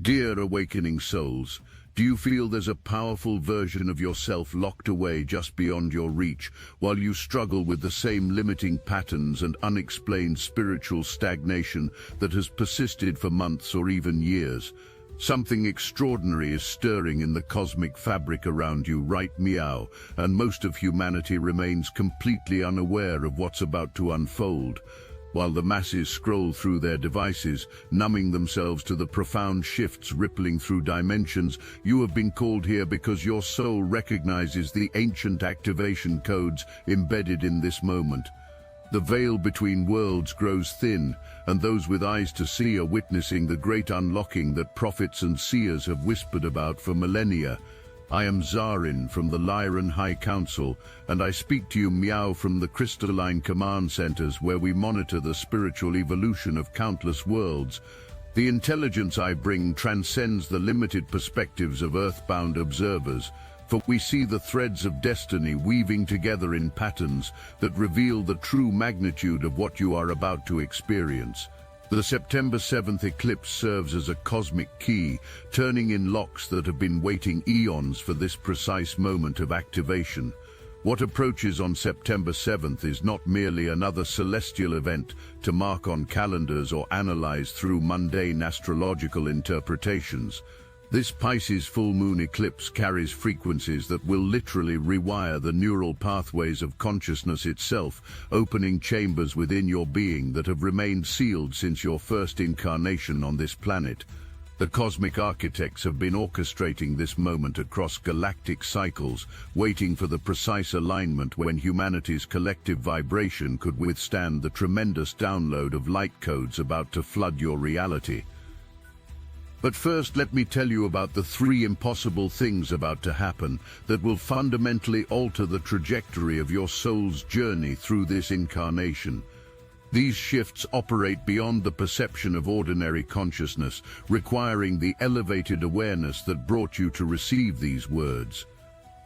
Dear awakening souls, do you feel there's a powerful version of yourself locked away just beyond your reach, while you struggle with the same limiting patterns and unexplained spiritual stagnation that has persisted for months or even years? Something extraordinary is stirring in the cosmic fabric around you, right meow, and most of humanity remains completely unaware of what's about to unfold. While the masses scroll through their devices, numbing themselves to the profound shifts rippling through dimensions, you have been called here because your soul recognizes the ancient activation codes embedded in this moment. The veil between worlds grows thin, and those with eyes to see are witnessing the great unlocking that prophets and seers have whispered about for millennia. I am Zarin from the Lyran High Council, and I speak to you meow from the crystalline command centers where we monitor the spiritual evolution of countless worlds. The intelligence I bring transcends the limited perspectives of earthbound observers, for we see the threads of destiny weaving together in patterns that reveal the true magnitude of what you are about to experience. The September 7th eclipse serves as a cosmic key, turning in locks that have been waiting eons for this precise moment of activation. What approaches on September 7th is not merely another celestial event to mark on calendars or analyze through mundane astrological interpretations. This Pisces full moon eclipse carries frequencies that will literally rewire the neural pathways of consciousness itself, opening chambers within your being that have remained sealed since your first incarnation on this planet. The cosmic architects have been orchestrating this moment across galactic cycles, waiting for the precise alignment when humanity's collective vibration could withstand the tremendous download of light codes about to flood your reality. But first, let me tell you about the 3 impossible things about to happen that will fundamentally alter the trajectory of your soul's journey through this incarnation. These shifts operate beyond the perception of ordinary consciousness, requiring the elevated awareness that brought you to receive these words.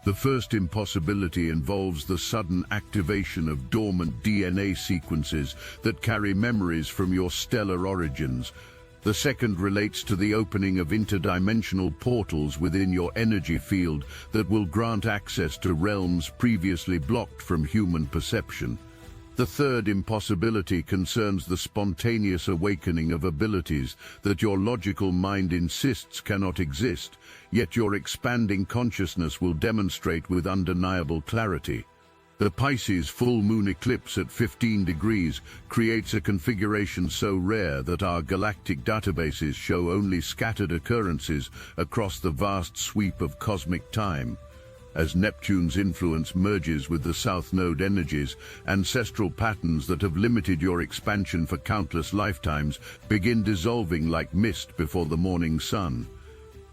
The first impossibility involves the sudden activation of dormant DNA sequences that carry memories from your stellar origins. The second relates to the opening of interdimensional portals within your energy field that will grant access to realms previously blocked from human perception. The third impossibility concerns the spontaneous awakening of abilities that your logical mind insists cannot exist, yet your expanding consciousness will demonstrate with undeniable clarity. The Pisces full moon eclipse at 15 degrees creates a configuration so rare that our galactic databases show only scattered occurrences across the vast sweep of cosmic time. As Neptune's influence merges with the South Node energies, ancestral patterns that have limited your expansion for countless lifetimes begin dissolving like mist before the morning sun.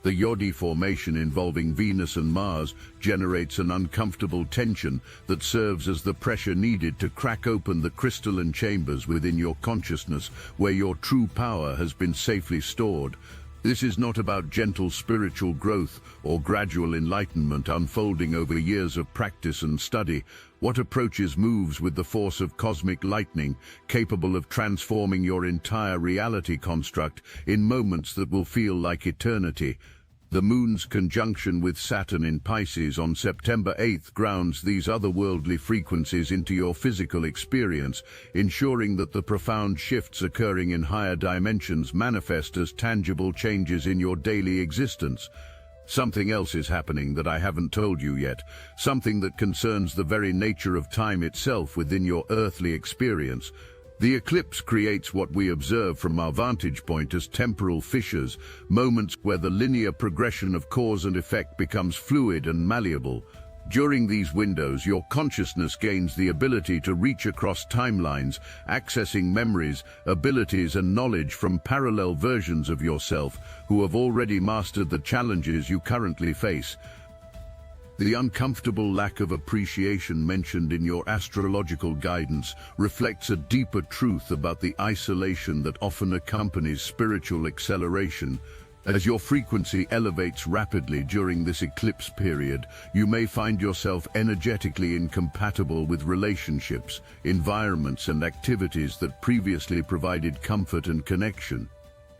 The Yodi formation involving Venus and Mars generates an uncomfortable tension that serves as the pressure needed to crack open the crystalline chambers within your consciousness where your true power has been safely stored. This is not about gentle spiritual growth or gradual enlightenment unfolding over years of practice and study. What approaches moves with the force of cosmic lightning, capable of transforming your entire reality construct in moments that will feel like eternity. The moon's conjunction with Saturn in Pisces on September 8th grounds these otherworldly frequencies into your physical experience, ensuring that the profound shifts occurring in higher dimensions manifest as tangible changes in your daily existence. Something else is happening that I haven't told you yet, something that concerns the very nature of time itself within your earthly experience. The eclipse creates what we observe from our vantage point as temporal fissures, moments where the linear progression of cause and effect becomes fluid and malleable. During these windows, your consciousness gains the ability to reach across timelines, accessing memories, abilities and knowledge from parallel versions of yourself who have already mastered the challenges you currently face. The uncomfortable lack of appreciation mentioned in your astrological guidance reflects a deeper truth about the isolation that often accompanies spiritual acceleration. As your frequency elevates rapidly during this eclipse period, you may find yourself energetically incompatible with relationships, environments, and activities that previously provided comfort and connection.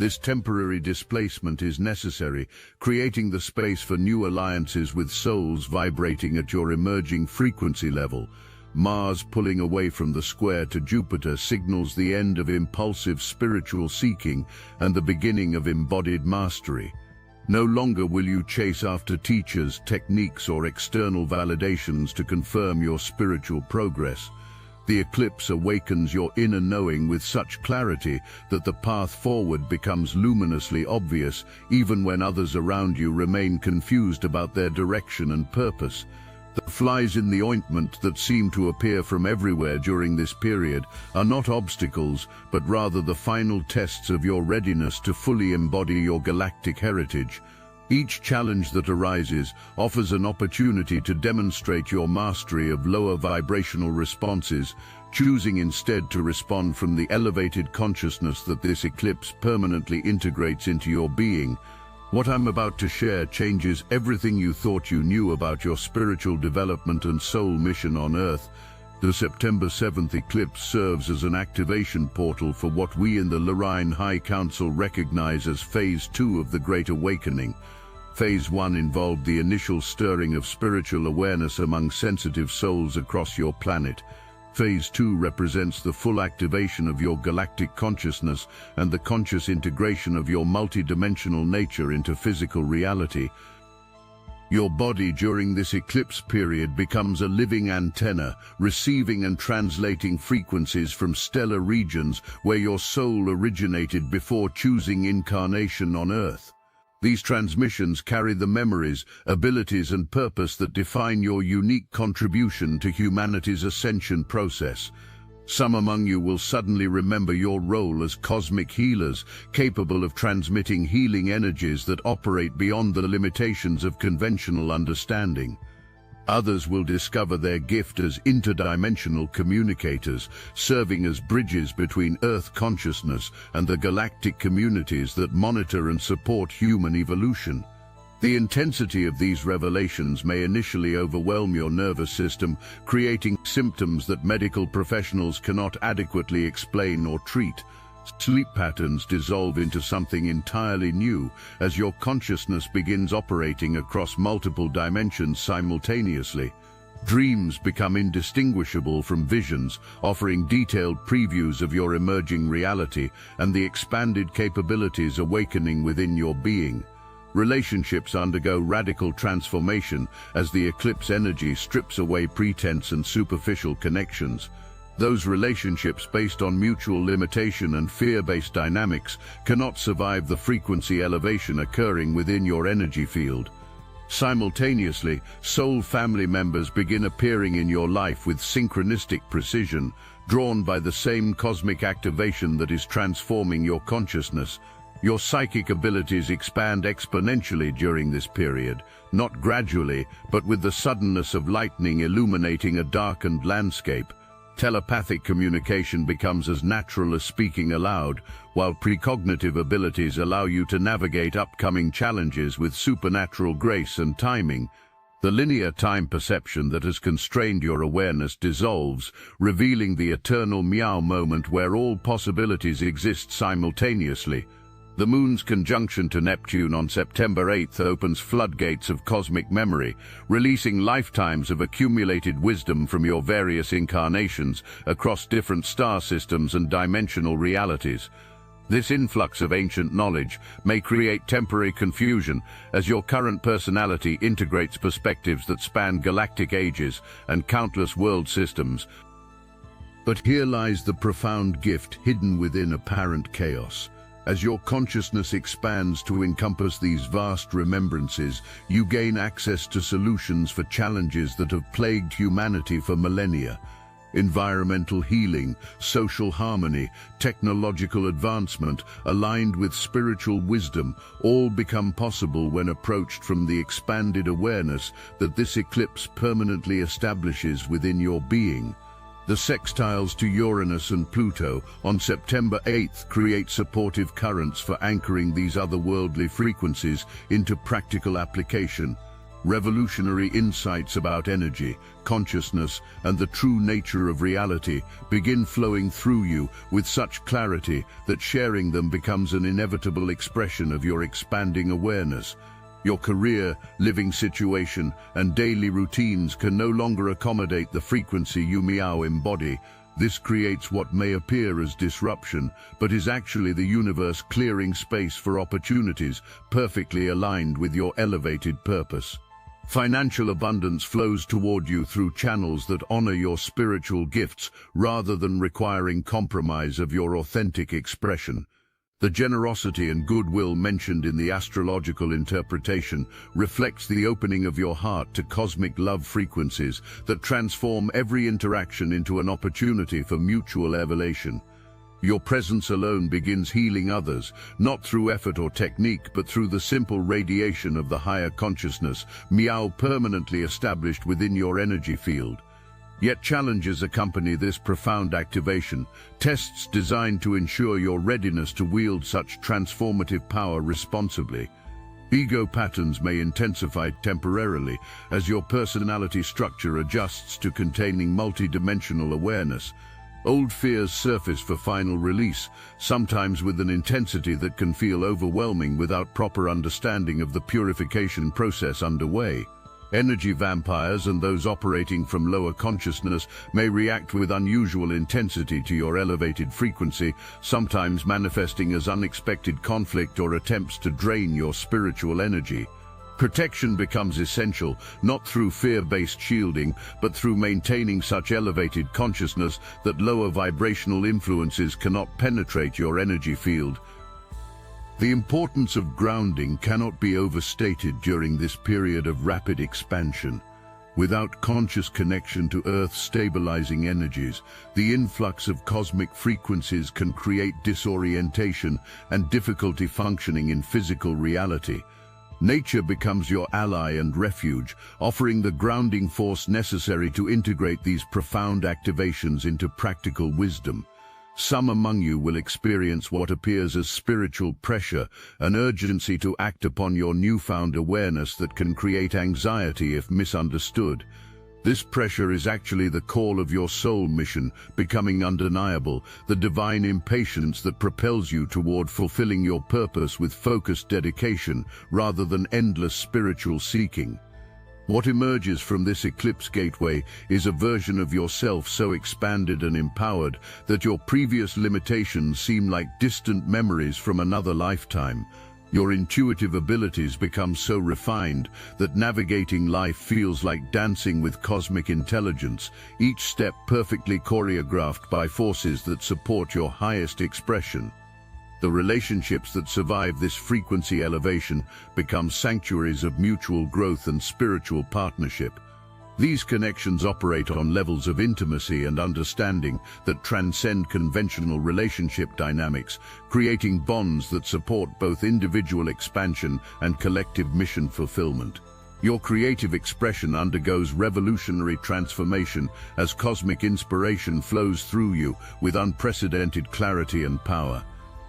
This temporary displacement is necessary, creating the space for new alliances with souls vibrating at your emerging frequency level. Mars pulling away from the square to Jupiter signals the end of impulsive spiritual seeking and the beginning of embodied mastery. No longer will you chase after teachers, techniques, or external validations to confirm your spiritual progress. The eclipse awakens your inner knowing with such clarity that the path forward becomes luminously obvious, even when others around you remain confused about their direction and purpose. The flies in the ointment that seem to appear from everywhere during this period are not obstacles, but rather the final tests of your readiness to fully embody your galactic heritage. Each challenge that arises offers an opportunity to demonstrate your mastery of lower vibrational responses, choosing instead to respond from the elevated consciousness that this eclipse permanently integrates into your being. What I'm about to share changes everything you thought you knew about your spiritual development and soul mission on Earth. The September 7th eclipse serves as an activation portal for what we in the Lyran High Council recognize as Phase 2 of the Great Awakening. Phase 1 involved the initial stirring of spiritual awareness among sensitive souls across your planet. Phase 2 represents the full activation of your galactic consciousness and the conscious integration of your multidimensional nature into physical reality. Your body during this eclipse period becomes a living antenna, receiving and translating frequencies from stellar regions where your soul originated before choosing incarnation on Earth. These transmissions carry the memories, abilities, and purpose that define your unique contribution to humanity's ascension process. Some among you will suddenly remember your role as cosmic healers, capable of transmitting healing energies that operate beyond the limitations of conventional understanding. Others will discover their gift as interdimensional communicators, serving as bridges between Earth consciousness and the galactic communities that monitor and support human evolution. The intensity of these revelations may initially overwhelm your nervous system, creating symptoms that medical professionals cannot adequately explain or treat. Sleep patterns dissolve into something entirely new as your consciousness begins operating across multiple dimensions simultaneously. Dreams become indistinguishable from visions, offering detailed previews of your emerging reality and the expanded capabilities awakening within your being. Relationships undergo radical transformation as the eclipse energy strips away pretense and superficial connections. Those relationships based on mutual limitation and fear-based dynamics cannot survive the frequency elevation occurring within your energy field. Simultaneously, soul family members begin appearing in your life with synchronistic precision, drawn by the same cosmic activation that is transforming your consciousness. Your psychic abilities expand exponentially during this period, not gradually, but with the suddenness of lightning illuminating a darkened landscape. Telepathic communication becomes as natural as speaking aloud, while precognitive abilities allow you to navigate upcoming challenges with supernatural grace and timing. The linear time perception that has constrained your awareness dissolves, revealing the eternal meow moment where all possibilities exist simultaneously. The Moon's conjunction to Neptune on September 8th opens floodgates of cosmic memory, releasing lifetimes of accumulated wisdom from your various incarnations across different star systems and dimensional realities. This influx of ancient knowledge may create temporary confusion as your current personality integrates perspectives that span galactic ages and countless world systems. But here lies the profound gift hidden within apparent chaos. As your consciousness expands to encompass these vast remembrances, you gain access to solutions for challenges that have plagued humanity for millennia. Environmental healing, social harmony, technological advancement, aligned with spiritual wisdom, all become possible when approached from the expanded awareness that this eclipse permanently establishes within your being. The sextiles to Uranus and Pluto on September 8th create supportive currents for anchoring these otherworldly frequencies into practical application. Revolutionary insights about energy, consciousness, and the true nature of reality begin flowing through you with such clarity that sharing them becomes an inevitable expression of your expanding awareness. Your career, living situation, and daily routines can no longer accommodate the frequency you meow embody. This creates what may appear as disruption, but is actually the universe clearing space for opportunities perfectly aligned with your elevated purpose. Financial abundance flows toward you through channels that honor your spiritual gifts rather than requiring compromise of your authentic expression. The generosity and goodwill mentioned in the astrological interpretation reflects the opening of your heart to cosmic love frequencies that transform every interaction into an opportunity for mutual elevation. Your presence alone begins healing others, not through effort or technique, but through the simple radiation of the higher consciousness, meow permanently established within your energy field. Yet challenges accompany this profound activation, tests designed to ensure your readiness to wield such transformative power responsibly. Ego patterns may intensify temporarily as your personality structure adjusts to containing multidimensional awareness. Old fears surface for final release, sometimes with an intensity that can feel overwhelming without proper understanding of the purification process underway. Energy vampires and those operating from lower consciousness may react with unusual intensity to your elevated frequency, sometimes manifesting as unexpected conflict or attempts to drain your spiritual energy. Protection becomes essential, not through fear-based shielding, but through maintaining such elevated consciousness that lower vibrational influences cannot penetrate your energy field. The importance of grounding cannot be overstated during this period of rapid expansion. Without conscious connection to Earth's stabilizing energies, the influx of cosmic frequencies can create disorientation and difficulty functioning in physical reality. Nature becomes your ally and refuge, offering the grounding force necessary to integrate these profound activations into practical wisdom. Some among you will experience what appears as spiritual pressure, an urgency to act upon your newfound awareness that can create anxiety if misunderstood. This pressure is actually the call of your soul mission, becoming undeniable, the divine impatience that propels you toward fulfilling your purpose with focused dedication rather than endless spiritual seeking. What emerges from this eclipse gateway is a version of yourself so expanded and empowered that your previous limitations seem like distant memories from another lifetime. Your intuitive abilities become so refined that navigating life feels like dancing with cosmic intelligence, each step perfectly choreographed by forces that support your highest expression. The relationships that survive this frequency elevation become sanctuaries of mutual growth and spiritual partnership. These connections operate on levels of intimacy and understanding that transcend conventional relationship dynamics, creating bonds that support both individual expansion and collective mission fulfillment. Your creative expression undergoes revolutionary transformation as cosmic inspiration flows through you with unprecedented clarity and power.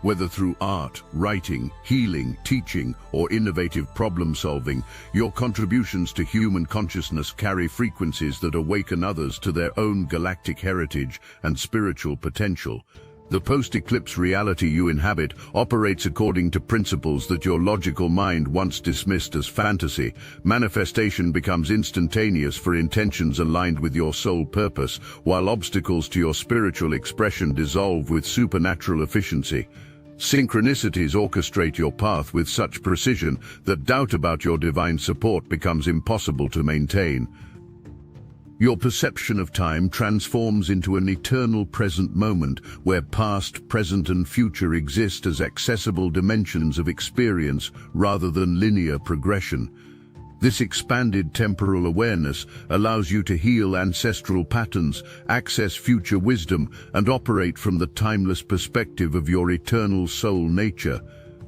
Whether through art, writing, healing, teaching, or innovative problem-solving, your contributions to human consciousness carry frequencies that awaken others to their own galactic heritage and spiritual potential. The post-eclipse reality you inhabit operates according to principles that your logical mind once dismissed as fantasy. Manifestation becomes instantaneous for intentions aligned with your soul purpose, while obstacles to your spiritual expression dissolve with supernatural efficiency. Synchronicities orchestrate your path with such precision that doubt about your divine support becomes impossible to maintain. Your perception of time transforms into an eternal present moment where past, present, and future exist as accessible dimensions of experience rather than linear progression. This expanded temporal awareness allows you to heal ancestral patterns, access future wisdom, and operate from the timeless perspective of your eternal soul nature.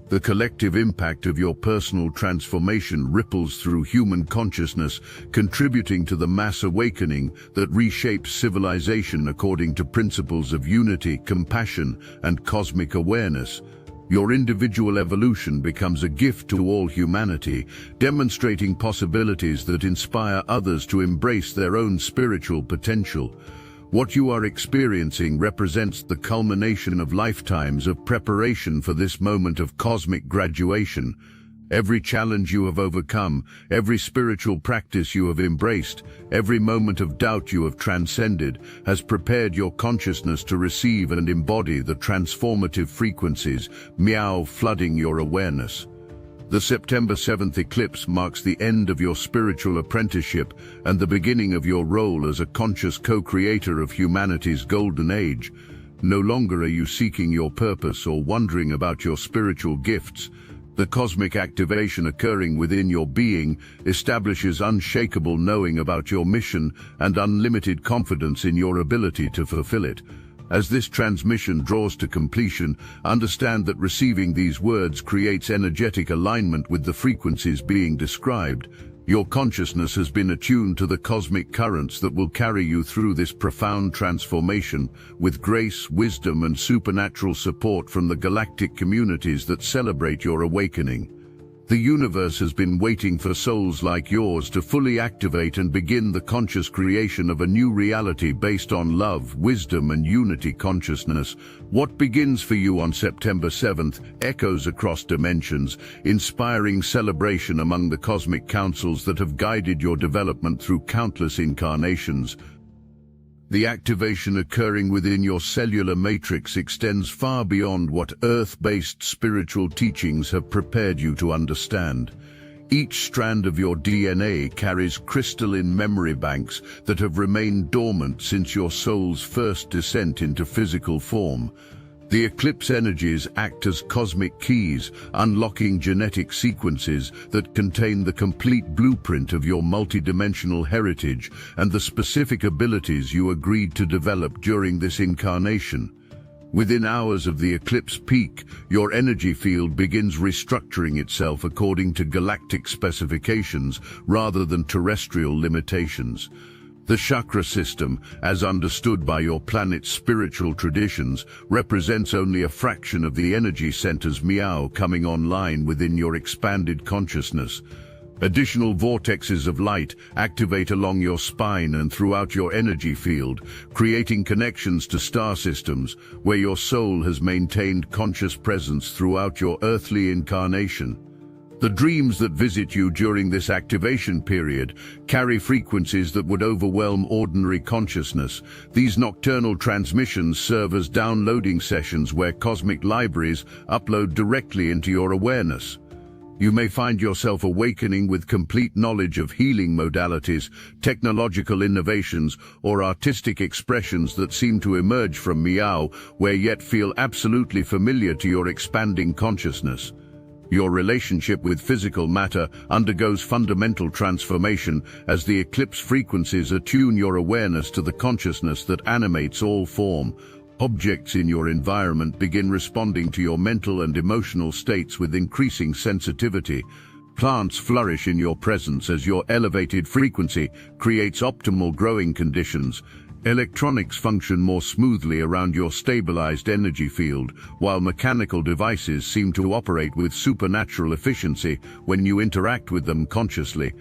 The collective impact of your personal transformation ripples through human consciousness, contributing to the mass awakening that reshapes civilization according to principles of unity, compassion, and cosmic awareness. Your individual evolution becomes a gift to all humanity, demonstrating possibilities that inspire others to embrace their own spiritual potential. What you are experiencing represents the culmination of lifetimes of preparation for this moment of cosmic graduation. Every challenge you have overcome, every spiritual practice you have embraced, every moment of doubt you have transcended, has prepared your consciousness to receive and embody the transformative frequencies, meow flooding your awareness. The September 7th eclipse marks the end of your spiritual apprenticeship and the beginning of your role as a conscious co-creator of humanity's golden age. No longer are you seeking your purpose or wondering about your spiritual gifts. The cosmic activation occurring within your being establishes unshakable knowing about your mission and unlimited confidence in your ability to fulfill it. As this transmission draws to completion, understand that receiving these words creates energetic alignment with the frequencies being described. Your consciousness has been attuned to the cosmic currents that will carry you through this profound transformation, with grace, wisdom, and supernatural support from the galactic communities that celebrate your awakening. The universe has been waiting for souls like yours to fully activate and begin the conscious creation of a new reality based on love, wisdom, and unity consciousness. What begins for you on September 7th echoes across dimensions, inspiring celebration among the cosmic councils that have guided your development through countless incarnations. The activation occurring within your cellular matrix extends far beyond what Earth-based spiritual teachings have prepared you to understand. Each strand of your DNA carries crystalline memory banks that have remained dormant since your soul's first descent into physical form. The eclipse energies act as cosmic keys, unlocking genetic sequences that contain the complete blueprint of your multidimensional heritage and the specific abilities you agreed to develop during this incarnation. Within hours of the eclipse peak, your energy field begins restructuring itself according to galactic specifications rather than terrestrial limitations. The chakra system, as understood by your planet's spiritual traditions, represents only a fraction of the energy centers meow coming online within your expanded consciousness. Additional vortexes of light activate along your spine and throughout your energy field, creating connections to star systems where your soul has maintained conscious presence throughout your earthly incarnation. The dreams that visit you during this activation period carry frequencies that would overwhelm ordinary consciousness. These nocturnal transmissions serve as downloading sessions where cosmic libraries upload directly into your awareness. You may find yourself awakening with complete knowledge of healing modalities, technological innovations, or artistic expressions that seem to emerge from meow, where yet feel absolutely familiar to your expanding consciousness. Your relationship with physical matter undergoes fundamental transformation as the eclipse frequencies attune your awareness to the consciousness that animates all form. Objects in your environment begin responding to your mental and emotional states with increasing sensitivity. Plants flourish in your presence as your elevated frequency creates optimal growing conditions. Electronics function more smoothly around your stabilized energy field, while mechanical devices seem to operate with supernatural efficiency when you interact with them consciously.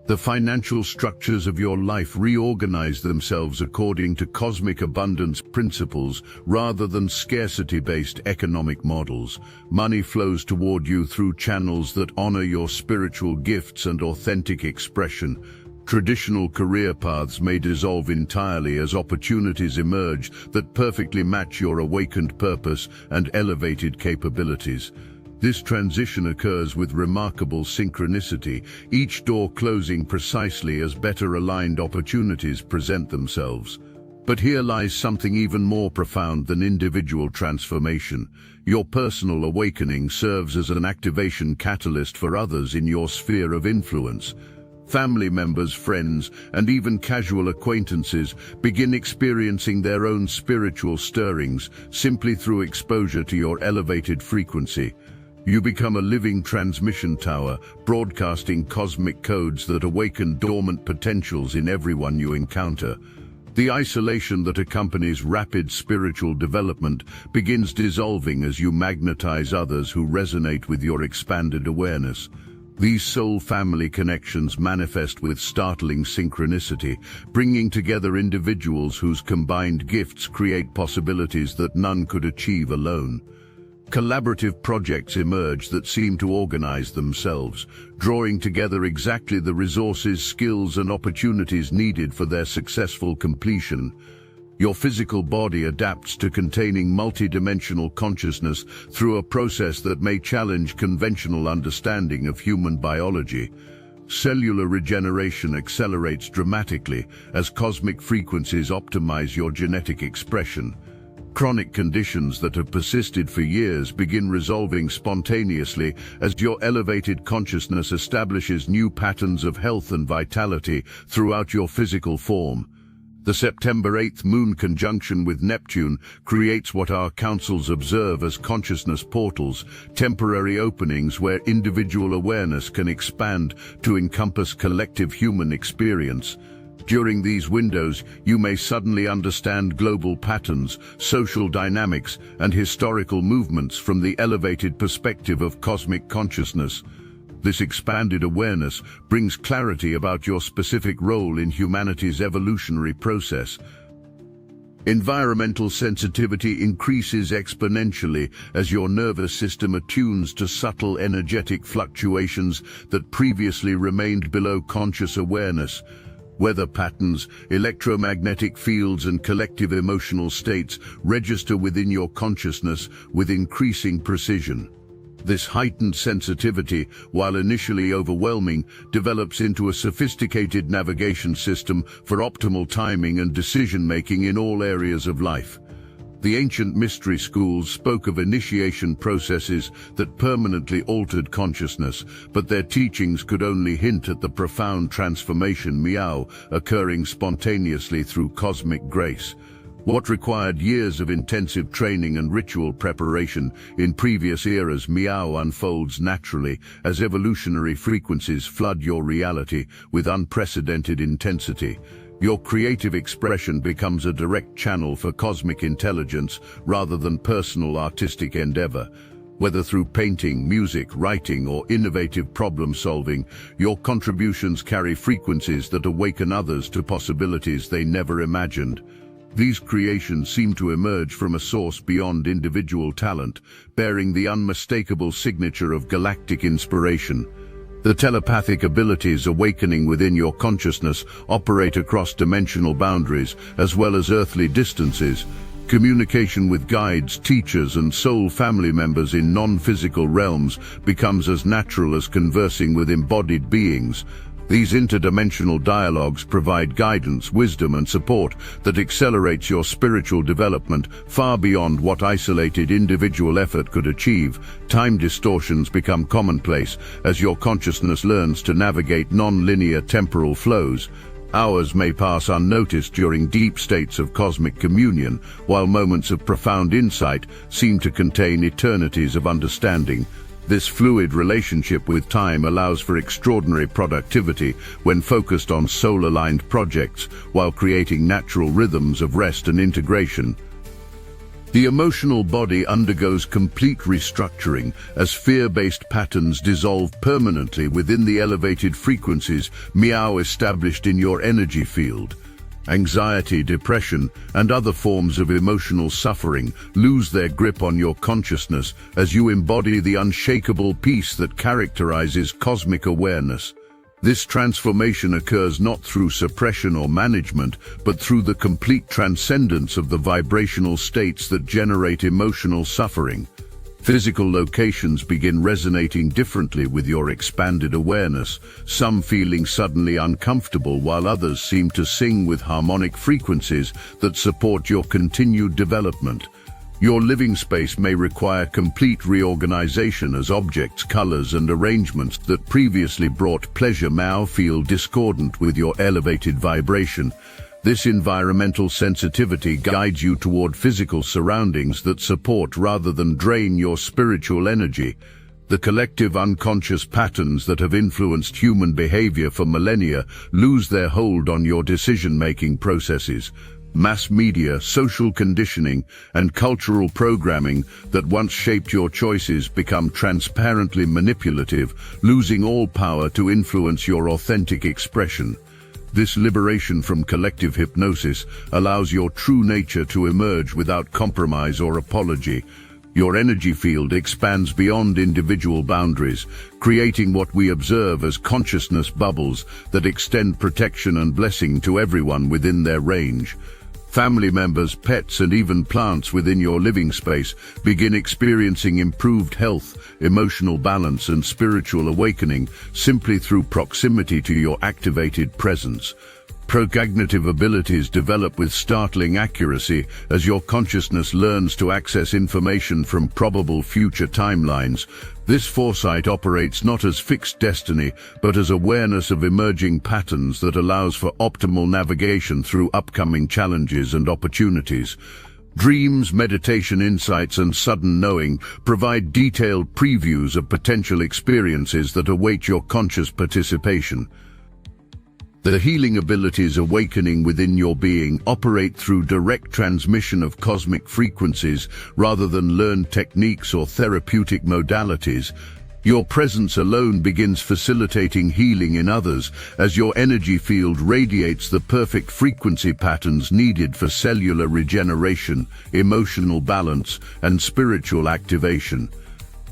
The financial structures of your life reorganize themselves according to cosmic abundance principles rather than scarcity-based economic models. Money flows toward you through channels that honor your spiritual gifts and authentic expression. Traditional career paths may dissolve entirely as opportunities emerge that perfectly match your awakened purpose and elevated capabilities. This transition occurs with remarkable synchronicity, each door closing precisely as better aligned opportunities present themselves. But here lies something even more profound than individual transformation. Your personal awakening serves as an activation catalyst for others in your sphere of influence. Family members, friends, and even casual acquaintances begin experiencing their own spiritual stirrings simply through exposure to your elevated frequency. You become a living transmission tower, broadcasting cosmic codes that awaken dormant potentials in everyone you encounter. The isolation that accompanies rapid spiritual development begins dissolving as you magnetize others who resonate with your expanded awareness. These soul family connections manifest with startling synchronicity, bringing together individuals whose combined gifts create possibilities that none could achieve alone. Collaborative projects emerge that seem to organize themselves, drawing together exactly the resources, skills, and opportunities needed for their successful completion. Your physical body adapts to containing multidimensional consciousness through a process that may challenge conventional understanding of human biology. Cellular regeneration accelerates dramatically as cosmic frequencies optimize your genetic expression. Chronic conditions that have persisted for years begin resolving spontaneously as your elevated consciousness establishes new patterns of health and vitality throughout your physical form. The September 8th moon conjunction with Neptune creates what our councils observe as consciousness portals, temporary openings where individual awareness can expand to encompass collective human experience. During these windows, you may suddenly understand global patterns, social dynamics, and historical movements from the elevated perspective of cosmic consciousness. This expanded awareness brings clarity about your specific role in humanity's evolutionary process. Environmental sensitivity increases exponentially as your nervous system attunes to subtle energetic fluctuations that previously remained below conscious awareness. Weather patterns, electromagnetic fields, and collective emotional states register within your consciousness with increasing precision. This heightened sensitivity, while initially overwhelming, develops into a sophisticated navigation system for optimal timing and decision-making in all areas of life. The ancient mystery schools spoke of initiation processes that permanently altered consciousness, but their teachings could only hint at the profound transformation occurring spontaneously through cosmic grace. What required years of intensive training and ritual preparation in previous eras unfolds naturally as evolutionary frequencies flood your reality with unprecedented intensity. Your creative expression becomes a direct channel for cosmic intelligence rather than personal artistic endeavor. Whether through painting, music, writing, or innovative problem-solving, your contributions carry frequencies that awaken others to possibilities they never imagined. These creations seem to emerge from a source beyond individual talent, bearing the unmistakable signature of galactic inspiration. The telepathic abilities awakening within your consciousness operate across dimensional boundaries as well as earthly distances. Communication with guides, teachers, and soul family members in non-physical realms becomes as natural as conversing with embodied beings. These interdimensional dialogues provide guidance, wisdom, and support that accelerates your spiritual development far beyond what isolated individual effort could achieve. Time distortions become commonplace as your consciousness learns to navigate non-linear temporal flows. Hours may pass unnoticed during deep states of cosmic communion, while moments of profound insight seem to contain eternities of understanding. This fluid relationship with time allows for extraordinary productivity when focused on soul-aligned projects, while creating natural rhythms of rest and integration. The emotional body undergoes complete restructuring as fear-based patterns dissolve permanently within the elevated frequencies established in your energy field. Anxiety, depression, and other forms of emotional suffering lose their grip on your consciousness as you embody the unshakable peace that characterizes cosmic awareness. This transformation occurs not through suppression or management, but through the complete transcendence of the vibrational states that generate emotional suffering. Physical locations begin resonating differently with your expanded awareness, some feeling suddenly uncomfortable while others seem to sing with harmonic frequencies that support your continued development. Your living space may require complete reorganization as objects, colors, and arrangements that previously brought pleasure now feel discordant with your elevated vibration. This environmental sensitivity guides you toward physical surroundings that support rather than drain your spiritual energy. The collective unconscious patterns that have influenced human behavior for millennia lose their hold on your decision-making processes. Mass media, social conditioning, and cultural programming that once shaped your choices become transparently manipulative, losing all power to influence your authentic expression. This liberation from collective hypnosis allows your true nature to emerge without compromise or apology. Your energy field expands beyond individual boundaries, creating what we observe as consciousness bubbles that extend protection and blessing to everyone within their range. Family members, pets, and even plants within your living space begin experiencing improved health, emotional balance, and spiritual awakening simply through proximity to your activated presence. Procognitive abilities develop with startling accuracy as your consciousness learns to access information from probable future timelines. This foresight operates not as fixed destiny, but as awareness of emerging patterns that allows for optimal navigation through upcoming challenges and opportunities. Dreams, meditation insights, and sudden knowing provide detailed previews of potential experiences that await your conscious participation. The healing abilities awakening within your being operate through direct transmission of cosmic frequencies rather than learned techniques or therapeutic modalities. Your presence alone begins facilitating healing in others as your energy field radiates the perfect frequency patterns needed for cellular regeneration, emotional balance, and spiritual activation.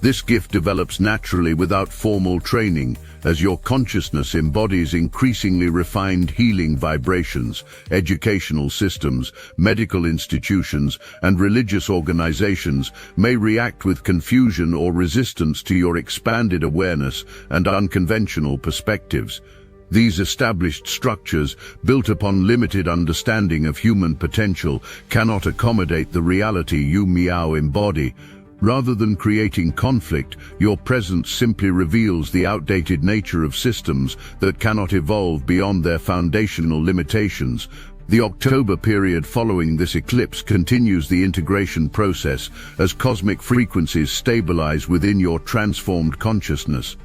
This gift develops naturally without formal training, as your consciousness embodies increasingly refined healing vibrations. Educational systems, medical institutions, and religious organizations may react with confusion or resistance to your expanded awareness and unconventional perspectives. These established structures, built upon limited understanding of human potential, cannot accommodate the reality you meow embody. Rather than creating conflict, your presence simply reveals the outdated nature of systems that cannot evolve beyond their foundational limitations. The October period following this eclipse continues the integration process as cosmic frequencies stabilize within your transformed consciousness.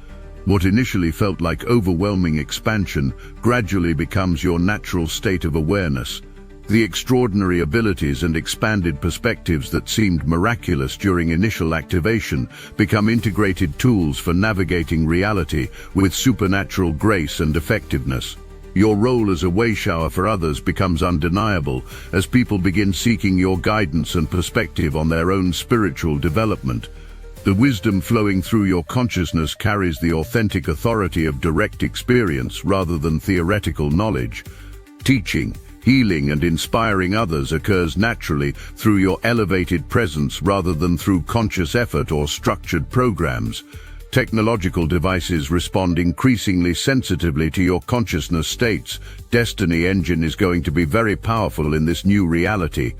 What initially felt like overwhelming expansion gradually becomes your natural state of awareness. The extraordinary abilities and expanded perspectives that seemed miraculous during initial activation become integrated tools for navigating reality with supernatural grace and effectiveness. Your role as a wayshower for others becomes undeniable as people begin seeking your guidance and perspective on their own spiritual development. The wisdom flowing through your consciousness carries the authentic authority of direct experience rather than theoretical knowledge. Teaching, healing, and inspiring others occurs naturally through your elevated presence rather than through conscious effort or structured programs. Technological devices respond increasingly sensitively to your consciousness states. Destiny Engine is going to be very powerful in this new reality.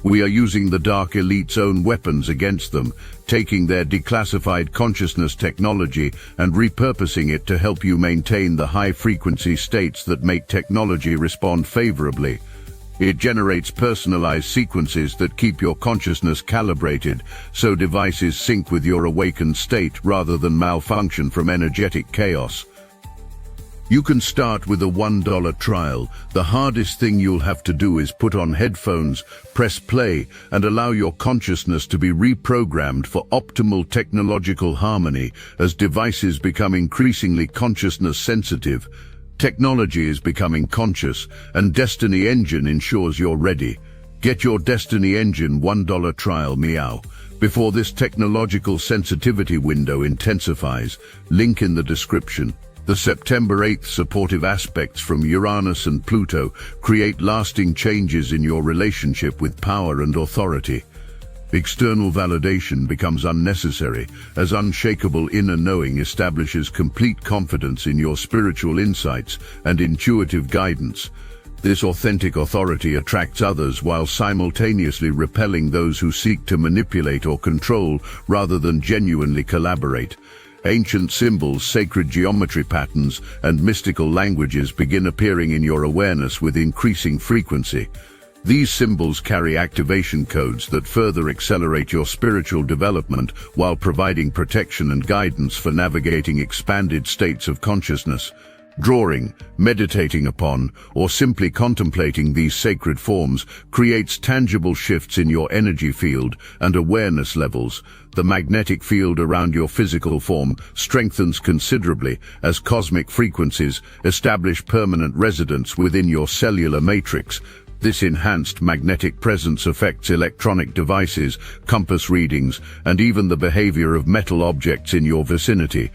We are using the Dark Elite's own weapons against them, taking their declassified consciousness technology and repurposing it to help you maintain the high-frequency states that make technology respond favorably. It generates personalized sequences that keep your consciousness calibrated, so devices sync with your awakened state rather than malfunction from energetic chaos. You can start with a $1 trial. The hardest thing you'll have to do is put on headphones, press play, and allow your consciousness to be reprogrammed for optimal technological harmony as devices become increasingly consciousness sensitive. Technology is becoming conscious, and Destiny Engine ensures you're ready. Get your Destiny Engine $1 trial meow before this technological sensitivity window intensifies. Link in the description. The September 8th supportive aspects from Uranus and Pluto create lasting changes in your relationship with power and authority. External validation becomes unnecessary as unshakable inner knowing establishes complete confidence in your spiritual insights and intuitive guidance. This authentic authority attracts others while simultaneously repelling those who seek to manipulate or control rather than genuinely collaborate. Ancient symbols, sacred geometry patterns, and mystical languages begin appearing in your awareness with increasing frequency. These symbols carry activation codes that further accelerate your spiritual development while providing protection and guidance for navigating expanded states of consciousness. Drawing, meditating upon, or simply contemplating these sacred forms creates tangible shifts in your energy field and awareness levels. The magnetic field around your physical form strengthens considerably as cosmic frequencies establish permanent residence within your cellular matrix. This enhanced magnetic presence affects electronic devices, compass readings, and even the behavior of metal objects in your vicinity.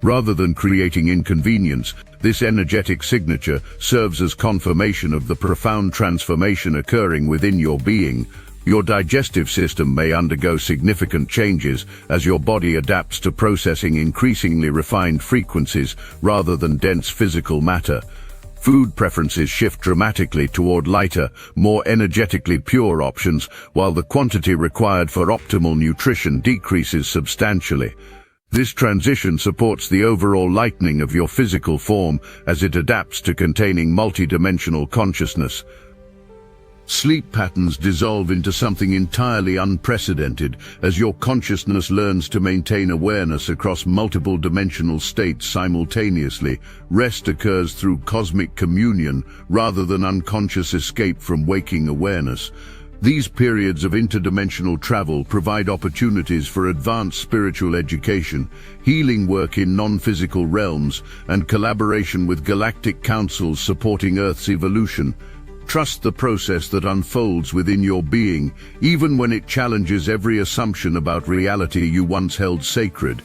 Rather than creating inconvenience, this energetic signature serves as confirmation of the profound transformation occurring within your being. Your digestive system may undergo significant changes as your body adapts to processing increasingly refined frequencies rather than dense physical matter. Food preferences shift dramatically toward lighter, more energetically pure options, while the quantity required for optimal nutrition decreases substantially. This transition supports the overall lightening of your physical form as it adapts to containing multidimensional consciousness. Sleep patterns dissolve into something entirely unprecedented as your consciousness learns to maintain awareness across multiple dimensional states simultaneously. Rest occurs through cosmic communion rather than unconscious escape from waking awareness. These periods of interdimensional travel provide opportunities for advanced spiritual education, healing work in non-physical realms, and collaboration with galactic councils supporting Earth's evolution. Trust the process that unfolds within your being, even when it challenges every assumption about reality you once held sacred.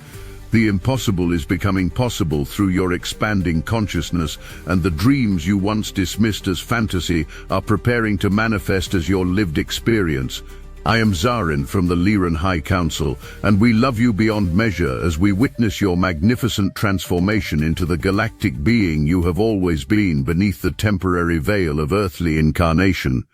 The impossible is becoming possible through your expanding consciousness, and the dreams you once dismissed as fantasy are preparing to manifest as your lived experience. I am Zarin from the Lyran High Council, and we love you beyond measure as we witness your magnificent transformation into the galactic being you have always been beneath the temporary veil of earthly incarnation.